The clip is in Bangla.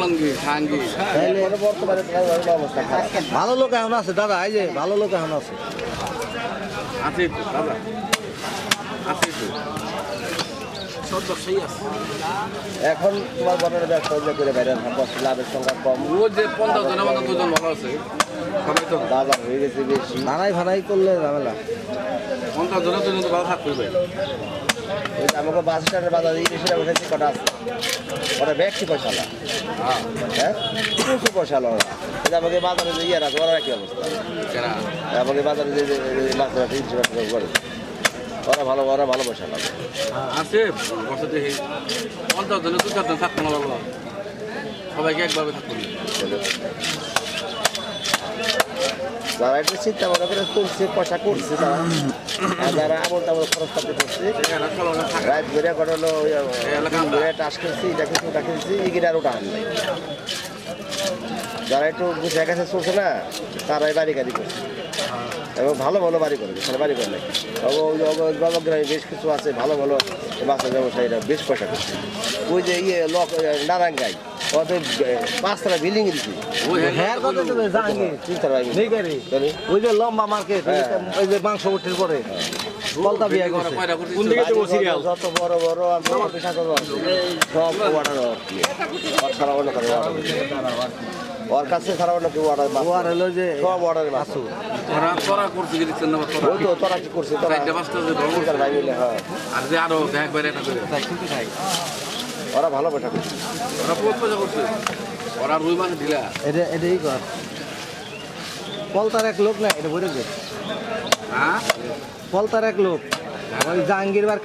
টঙ্গি খাঙ্গি তাহলে বর্তমানে অবস্থা খারাপ। ভালো লোক এখন আছে দাদা, এই যে ভালো লোক এখন আছে। আছে তো দাদা, আছে তো সব ব্যবসায়ী আছে। এখন তোমার বর্তমানে ব্যবসা করে বাইরে লাভের সংখ্যা কম, ও যে 50 জনের মতো 2 জন ভালো আছে, সবাই তো বাজার হয়ে গেছে বেশি। ভাড়াই ভাড়াই করলে ঝামেলা। 50 জনের জন্য তো ভালো থাকতে হবে। ওই যে আমাকে বাস স্ট্যান্ডের বাজার ইলিশের উঠেছে কটা আছে, ওরা ব্যক্তি পয়সা না, হ্যাঁ প্রচুর পয়সা না। ওরা এই যে আমাকে বাজারে যে ইয়ে রাখে, ওরা একই অবস্থা। আমাকে বাজারে যে মাছ রাখে ইলিশ করে, ওরা ভালো পয়সা লাগে। আছে বছর দেখি 50 জনের 2 4 জন থাকতে না ভালো, সবাইকে একভাবে থাকতে হবে। যারা একটু চিন্তা ভাবনা করে করছে, পয়সা করছে তারা, আর যারা আমল তামল খরচ করতে করছে, রাত ঘুরে ঘটালো ঘুরে টাস খেলছি, এটা খেলছি ওটা খেলছি, এগিয়ে আর ওটা আন নাই। যারা একটু বুঝে গেছে চলছে না, তারাই বাড়ি গাড়ি করছে এবং ভালো ভালো বাড়ি করবে, সারা বাড়ি করলে গ্রামে বেশ কিছু আছে ভালো ভালো মাছের ব্যবসায়ীরা বেশ পয়সা করছে। ওই যে ইয়ে নারাঙ্গাই ওদের 5 তলা বিল্ডিং দিচ্ছি, ওই যে লম্বা মার্কেট, ওই যে মাংস উঠির পরে কলতা বিয়ে করছে, যত বড় বড় সব অর্ডার সারা অন্য করে ওর কাছে সারা অন্য কেউ অর্ডার হলো যে সব অর্ডার মাছ। ওই তো তোরা কি করছে, তোরা ভাই মিলে, হ্যাঁ আর যে আরো দেখ বাইরে এটা করে ওরা ভালো পয়সা করছে, ওরা বহুত পয়সা করছে, ওরা রুই মাছ ঢিলা এটাই কর। পলতার এক লোক না এটা বলে দে, হ্যাঁ পলতার এক লোক ওই জাহাঙ্গীর বার